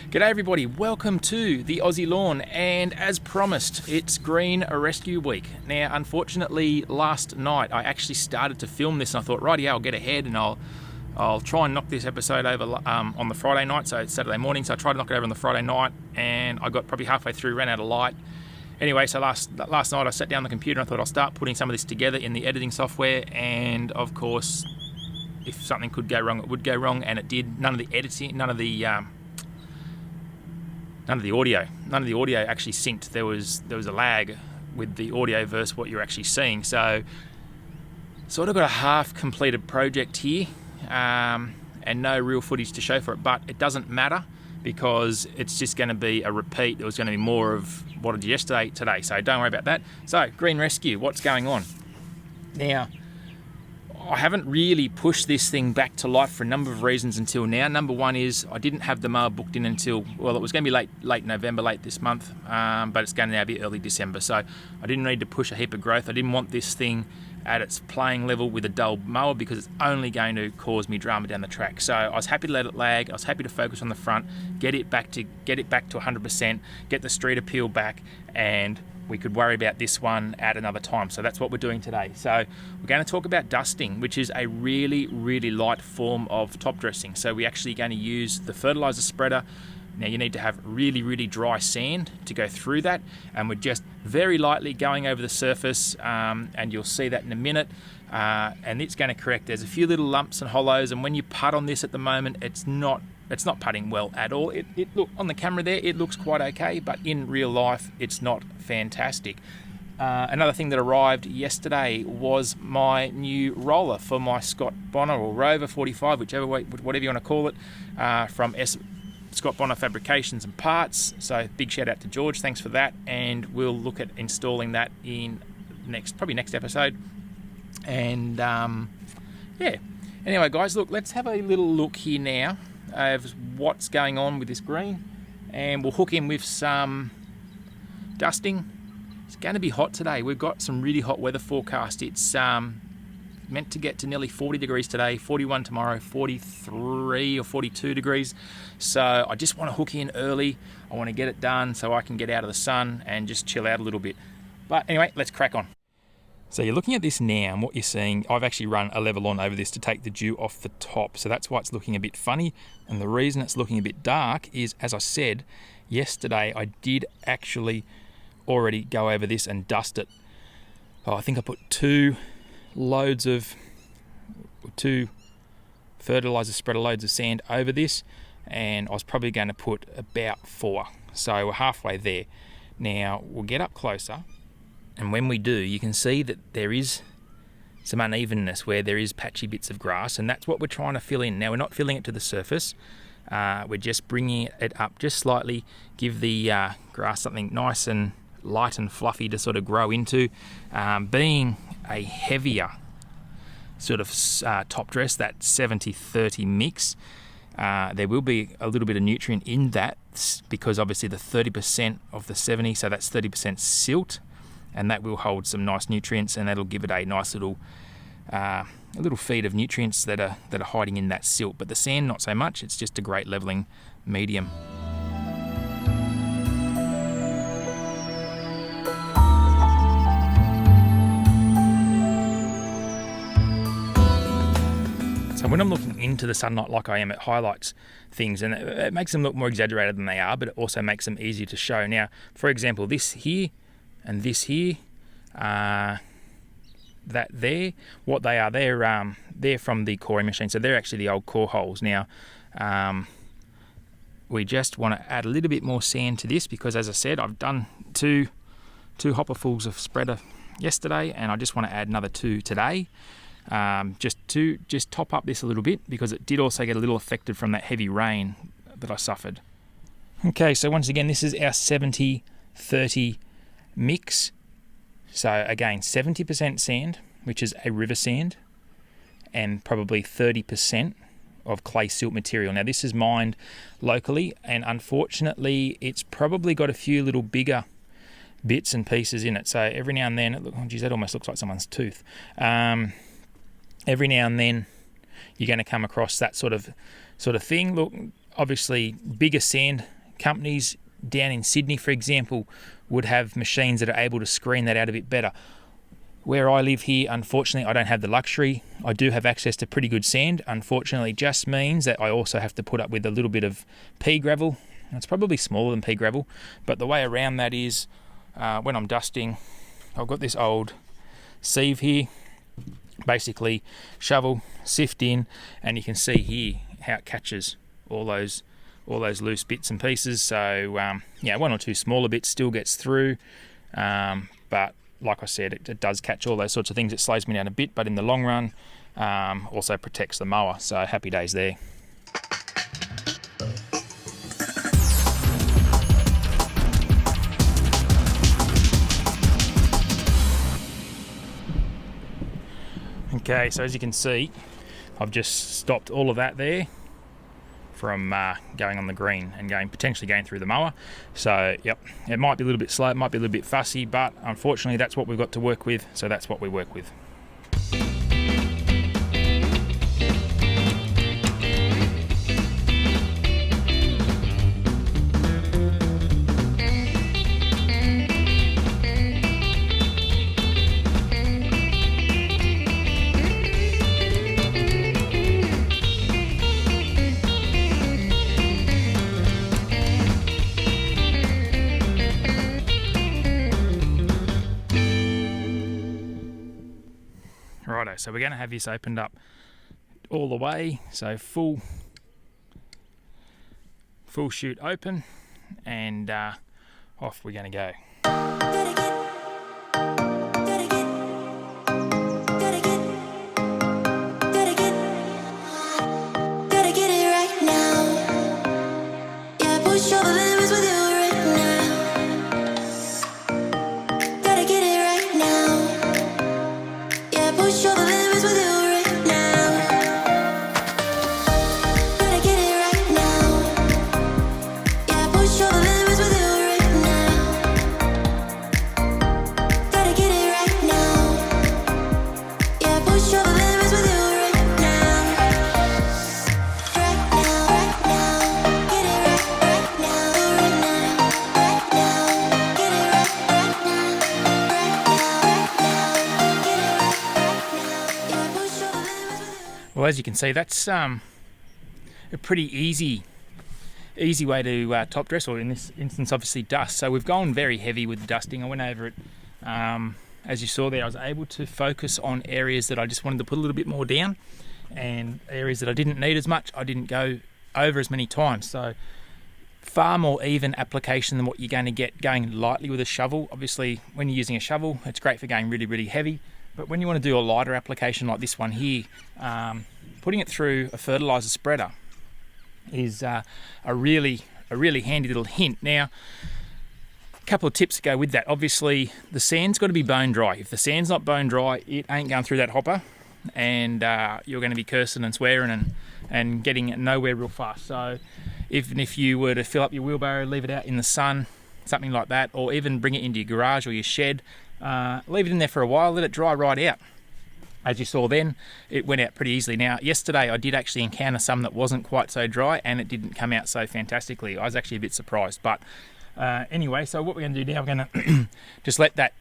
G'day everybody, welcome to the Aussie Lawn, and as promised, it's Green Rescue Week. Now, unfortunately, last night I actually started to film this and I thought, righty, I'll get ahead and I'll try and knock this episode over on the Friday night, so it's Saturday morning, so I tried to knock it over on the Friday night and I got probably halfway through, ran out of light. Anyway, so last night I sat down on the computer and I thought I'll start putting some of this together in the editing software, and of course, if something could go wrong, it would go wrong, and it did. None of the editing, none of the audio actually synced. There was a lag with the audio versus what you're actually seeing. So sort of got a half completed project here, and no real footage to show for it, but it doesn't matter because it's just going to be a repeat. There was going to be more of what I did yesterday today, so don't worry about that. So Green Rescue, what's going on? Now, I haven't really pushed this thing back to life for a number of reasons until now. Number one is I didn't have the mower booked in until, well, it was going to be late November, late this month, but it's going to now be early December. So I didn't need to push a heap of growth. I didn't want this thing at its playing level with a dull mower because it's only going to cause me drama down the track. So I was happy to let it lag. I was happy to focus on the front, get it back to 100%, get the street appeal back, and we could worry about this one at another time. So that's what we're doing today. So we're going to talk about dusting, which is a really, really light form of top dressing. So we're actually going to use the fertiliser spreader. Now you need to have really, really dry sand to go through that. And we're just very lightly going over the surface, and you'll see that in a minute. And it's going to correct. There's a few little lumps and hollows, and when you putt on this at the moment, it's not putting well at all. It look on the camera there, it looks quite okay, but in real life, it's not fantastic. Another thing that arrived yesterday was my new roller for my Scott Bonner or Rover 45, whatever you want to call it, from Scott Bonner Fabrications and Parts. So big shout out to George, thanks for that, and we'll look at installing that in probably next episode. And yeah. Anyway, guys, look, let's have a little look here now of what's going on with this green, and we'll hook in with some dusting. It's going to be hot today. We've got some really hot weather forecast. It's meant to get to nearly 40 degrees today, 41 tomorrow, 43 or 42 degrees. So I just want to hook in early. I want to get it done so I can get out of the sun and just chill out a little bit. But anyway, let's crack on. So you're looking at this now, and what you're seeing, I've actually run a level on over this to take the dew off the top. So that's why it's looking a bit funny. And the reason it's looking a bit dark is, as I said, yesterday I did actually already go over this and dust it. I think I put two fertiliser spreader loads of sand over this, and I was probably going to put about 4. So we're halfway there. Now we'll get up closer. And when we do, you can see that there is some unevenness where there is patchy bits of grass, and that's what we're trying to fill in. Now, we're not filling it to the surface. We're just bringing it up just slightly, give the grass something nice and light and fluffy to sort of grow into. Being a heavier sort of top dress, that 70-30 mix, there will be a little bit of nutrient in that because obviously the 30% of the 70, so that's 30% silt, and that will hold some nice nutrients, and that'll give it a nice little feed of nutrients that are hiding in that silt. But the sand, not so much. It's just a great leveling medium. So when I'm looking into the sunlight like I am, it highlights things, and it makes them look more exaggerated than they are, but it also makes them easier to show. Now, for example, this here and this here, that there, what they are, they're from the coring machine, so they're actually the old core holes. Now, we just want to add a little bit more sand to this because, as I said, I've done two hopperfuls of spreader yesterday, and I just want to add another 2 today, just to top up this a little bit because it did also get a little affected from that heavy rain that I suffered. Okay, so once again, this is our 70-30 mix. So again, 70% sand, which is a river sand, and probably 30% of clay silt material. Now this is mined locally, and unfortunately it's probably got a few little bigger bits and pieces in it. So every now and then, oh geez, that almost looks like someone's tooth. Every now and then you're going to come across that sort of thing. Look, obviously bigger sand companies down in Sydney, for example, would have machines that are able to screen that out a bit better. Where I live here, unfortunately, I don't have the luxury. I do have access to pretty good sand. Unfortunately, it just means that I also have to put up with a little bit of pea gravel. It's probably smaller than pea gravel, but the way around that is when I'm dusting, I've got this old sieve here. Basically, shovel, sift in, and you can see here how it catches all those loose bits and pieces. So yeah, one or two smaller bits still gets through, but like I said, it does catch all those sorts of things. It slows me down a bit, but in the long run, also protects the mower. So happy days there. Okay, so as you can see, I've just stopped all of that there from going on the green and potentially going through the mower. So yep, it might be a little bit slow, it might be a little bit fussy, but unfortunately that's what we've got to work with, so that's what we work with. Righto, so we're going to have this opened up all the way, so full chute open, and off we're going to go. Well, as you can see, that's a pretty easy way to top dress, or in this instance obviously dust. So we've gone very heavy with the dusting. I went over it, as you saw there, I was able to focus on areas that I just wanted to put a little bit more down, and areas that I didn't need as much, I didn't go over as many times. So far more even application than what you're going to get going lightly with a shovel. Obviously when you're using a shovel, it's great for going really heavy, but when you want to do a lighter application like this one here, putting it through a fertiliser spreader is a really handy little hint. Now, a couple of tips to go with that. Obviously, the sand's got to be bone dry. If the sand's not bone dry, it ain't going through that hopper, and you're going to be cursing and swearing and getting nowhere real fast. So even if you were to fill up your wheelbarrow, leave it out in the sun, something like that, or even bring it into your garage or your shed, leave it in there for a while, let it dry right out. As you saw then, it went out pretty easily. Now, yesterday I did actually encounter some that wasn't quite so dry, and it didn't come out so fantastically. I was actually a bit surprised. But anyway, so what we're going to do now, we're going to just let that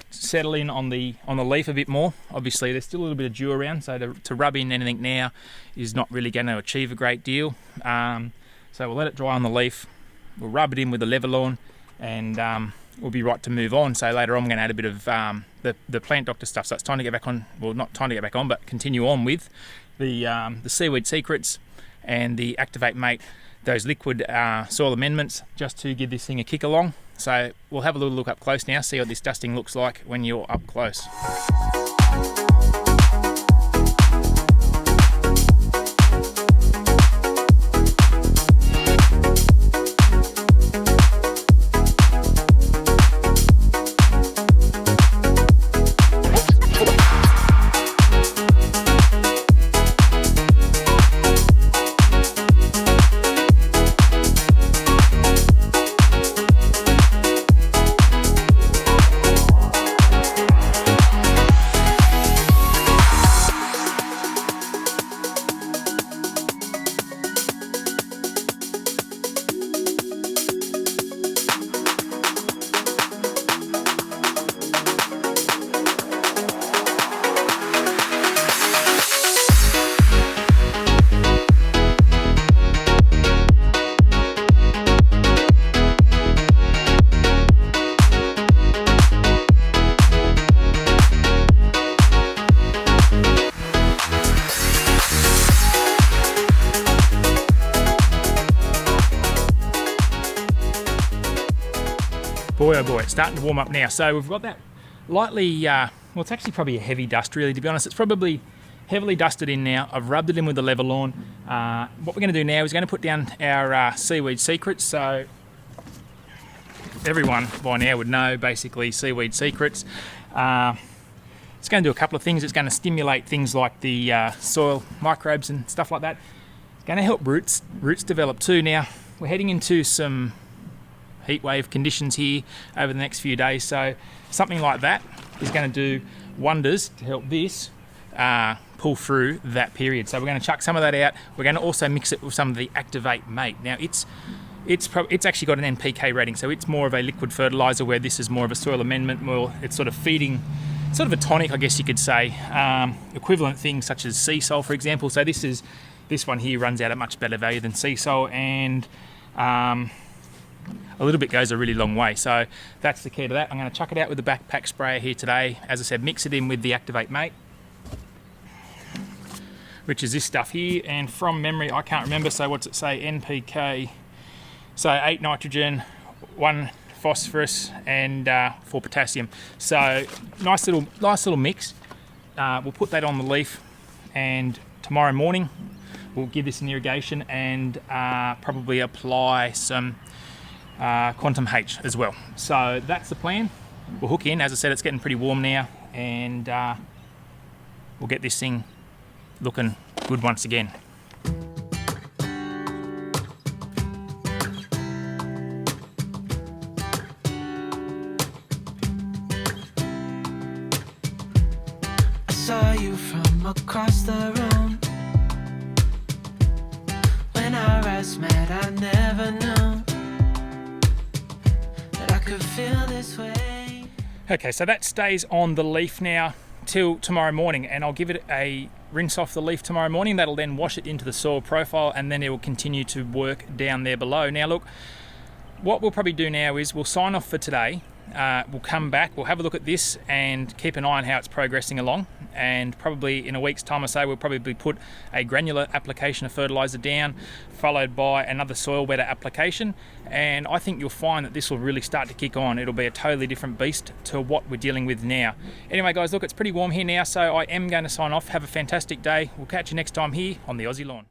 settle in on the leaf a bit more. Obviously, there's still a little bit of dew around, so to rub in anything now is not really going to achieve a great deal. So we'll let it dry on the leaf. We'll rub it in with the lever lawn, and we'll be right to move on. So later on, I'm going to add a bit of the plant doctor stuff. So it's time to get back on, well, not time to get back on, but continue on with the Seaweed Secrets and the Activate Mate, those liquid soil amendments, just to give this thing a kick along. So we'll have a little look up close now, see what this dusting looks like when you're up close. Boy oh boy, it's starting to warm up now. So we've got that lightly, well, it's actually probably a heavy dust really, to be honest. It's probably heavily dusted in now. I've rubbed it in with the level lawn. What we're going to do now is going to put down our seaweed secrets. So everyone by now would know basically seaweed secrets. It's going to do a couple of things. It's going to stimulate things like the soil microbes and stuff like that. It's going to help roots develop too. Now we're heading into some heat wave conditions here over the next few days, so something like that is going to do wonders to help this pull through that period. So we're going to chuck some of that out. We're going to also mix it with some of the Activate Mate. Now it's actually got an NPK rating, so it's more of a liquid fertilizer, where this is more of a soil amendment. More, it's sort of feeding, sort of a tonic, I guess you could say, equivalent things such as sea salt, for example. So this one here runs out at much better value than sea salt, and a little bit goes a really long way. So that's the key to that. I'm going to chuck it out with the backpack sprayer here today. As I said, mix it in with the Activate Mate, which is this stuff here. And from memory, I can't remember, so what's it say? NPK. So 8 nitrogen, 1 phosphorus, and 4 potassium. So nice little mix. We'll put that on the leaf, and tomorrow morning we'll give this an irrigation and probably apply some Quantum H as well. So that's the plan. We'll hook in. As I said, it's getting pretty warm now, and we'll get this thing looking good once again. I saw you from across the room. When our eyes met, I never knew that I could feel this way. Okay, so that stays on the leaf now till tomorrow morning, and I'll give it a rinse off the leaf tomorrow morning. That'll then wash it into the soil profile, and then it will continue to work down there below. Now look, what we'll probably do now is we'll sign off for today. We'll come back, we'll have a look at this and keep an eye on how it's progressing along, and probably in a week's time or so we'll probably put a granular application of fertiliser down, followed by another soil wetter application, and I think you'll find that this will really start to kick on. It'll be a totally different beast to what we're dealing with now. Anyway guys, look, it's pretty warm here now, so I am going to sign off. Have a fantastic day. We'll catch you next time here on the Aussie Lawn.